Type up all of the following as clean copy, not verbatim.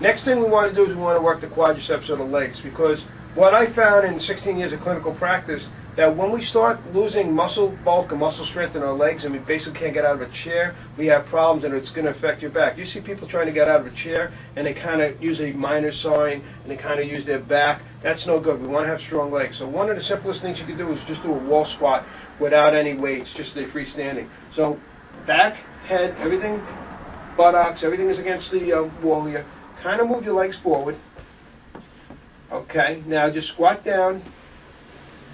Next thing we want to do is we want to work the quadriceps of the legs, because what I found in 16 years of clinical practice, that when we start losing muscle bulk and muscle strength in our legs and we basically can't get out of a chair, we have problems, and it's going to affect your back. You see people trying to get out of a chair and they kind of use a minor sign and they kind of use their back. That's no good. We want to have strong legs. So one of the simplest things you can do is just do a wall squat without any weights, just a freestanding. So back, head, everything, buttocks, everything is against the wall here. Kind of move your legs forward. Okay, now just squat down.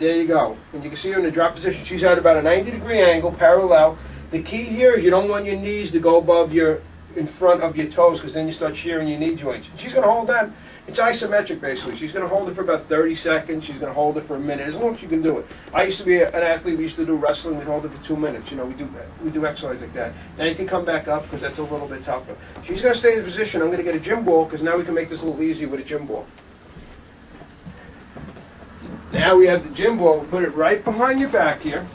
There you go. And you can see her in the drop position. She's at about a 90-degree angle, parallel. The key here is you don't want your knees to go above in front of your toes, because then you start shearing your knee joints. And she's going to hold that. It's isometric, basically. She's going to hold it for about 30 seconds. She's going to hold it for a minute, as long as you can do it. I used to be an athlete. We used to do wrestling. We'd hold it for 2 minutes. You know, we do exercise like that. Now you can come back up, because that's a little bit tougher. She's going to stay in the position. I'm going to get a gym ball, because now we can make this a little easier with a gym ball. Now we have the gym ball. We'll put it right behind your back here.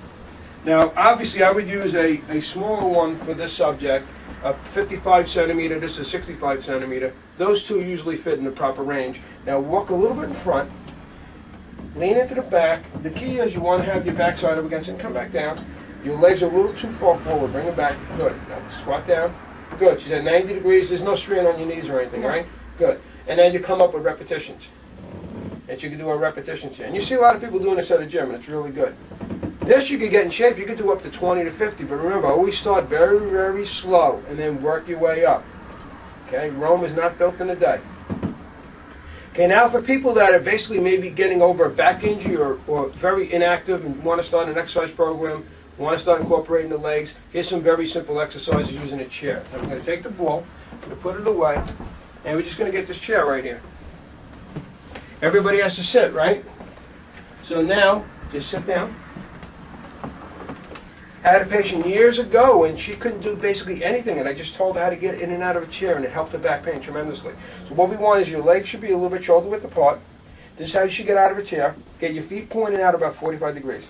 Now, obviously, I would use a smaller one for this subject, a 55 centimeter. This is 65 centimeter. Those two usually fit in the proper range. Now, walk a little bit in front. Lean into the back. The key is you want to have your backside up against it and come back down. Your legs are a little too far forward. Bring them back. Good. Now, squat down. Good. She's at 90 degrees. There's no strain on your knees or anything, right? Good. And then you come up with repetitions. And you can do a repetitions here. And you see a lot of people doing this at a gym, and it's really good. This you can get in shape. You can do up to 20 to 50. But remember, always start very, very slow and then work your way up. Okay? Rome is not built in a day. Okay, now for people that are basically maybe getting over a back injury or very inactive and want to start an exercise program, want to start incorporating the legs, here's some very simple exercises using a chair. So I'm going to take the ball, I'm going to put it away, and we're just going to get this chair right here. Everybody has to sit, right? So now, just sit down. I had a patient years ago, and she couldn't do basically anything, and I just told her how to get in and out of a chair, and it helped her back pain tremendously. So what we want is your legs should be a little bit shoulder width apart. This is how you should get out of a chair. Get your feet pointed out about 45 degrees.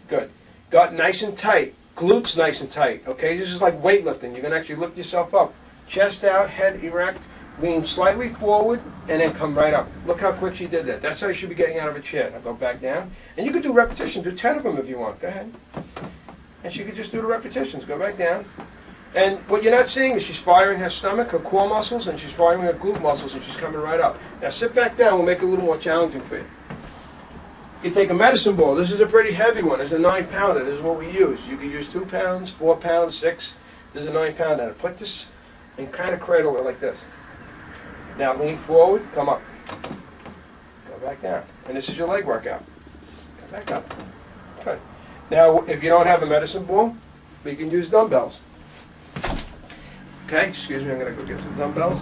Good. Gut nice and tight. Glutes nice and tight. Okay, this is like weightlifting. You're going to actually lift yourself up. Chest out, head erect. Lean slightly forward, and then come right up. Look how quick she did that. That's how you should be getting out of a chair. Now go back down. And you can do repetitions. Do 10 of them if you want. Go ahead. And she could just do the repetitions. Go back down. And what you're not seeing is she's firing her stomach, her core muscles, and she's firing her glute muscles, and she's coming right up. Now sit back down. We'll make it a little more challenging for you. You take a medicine ball. This is a pretty heavy one. It's a 9-pounder. This is what we use. You can use 2 pounds, 4 pounds, 6. This is a 9-pounder. Put this and kind of cradle it like this. Now lean forward, come up. Go back down. And this is your leg workout. Come back up. Good. Now, if you don't have a medicine ball, we can use dumbbells. Okay, excuse me, I'm going to go get some dumbbells.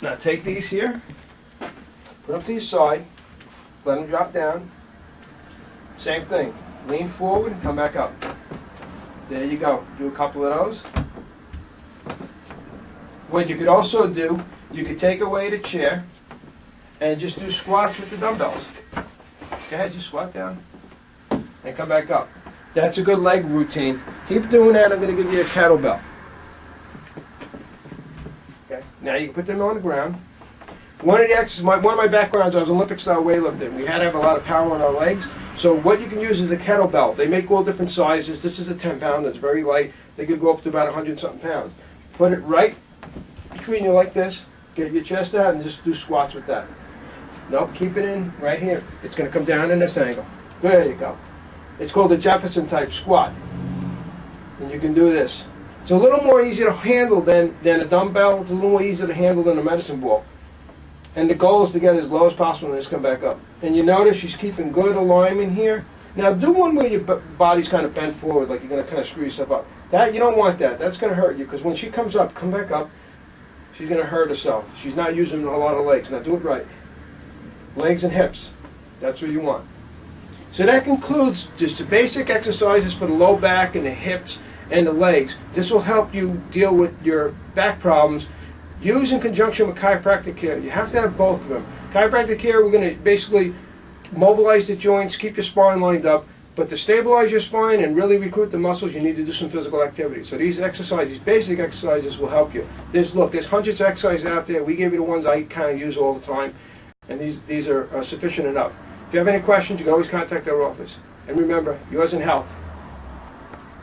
Now take these here, put them to your side, let them drop down. Same thing. Lean forward and come back up. There you go. Do a couple of those. What you could also do, you could take away the chair and just do squats with the dumbbells. Go ahead, just squat down and come back up. That's a good leg routine. Keep doing that. I'm going to give you a kettlebell. Okay. Now you can put them on the ground. One of the exercises, one of my backgrounds, I was Olympic style weightlifting. We had to have a lot of power on our legs. So what you can use is a kettlebell. They make all different sizes. This is a 10-pounder. It's very light. They could go up to about 100-something pounds. Put it right between you like this. Get your chest out and just do squats with that. Nope, keep it in right here. It's going to come down in this angle. There you go. It's called a Jefferson type squat. And you can do this. It's a little more easy to handle than a dumbbell. It's a little more easy to handle than a medicine ball. And the goal is to get as low as possible and just come back up. And you notice she's keeping good alignment here. Now do one where your body's kind of bent forward, like you're going to kind of screw yourself up. That, you don't want that. That's going to hurt you, because when she comes up, come back up, she's going to hurt herself. She's not using a lot of legs. Now do it right. Legs and hips. That's what you want. So that concludes just the basic exercises for the low back and the hips and the legs. This will help you deal with your back problems. Use in conjunction with chiropractic care. You have to have both of them. Chiropractic care, we're going to basically mobilize the joints, keep your spine lined up. But to stabilize your spine and really recruit the muscles, you need to do some physical activity. So these exercises, these basic exercises will help you. There's hundreds of exercises out there. We gave you the ones I kind of use all the time, and these are sufficient enough. If you have any questions, you can always contact our office. And remember, yours in health.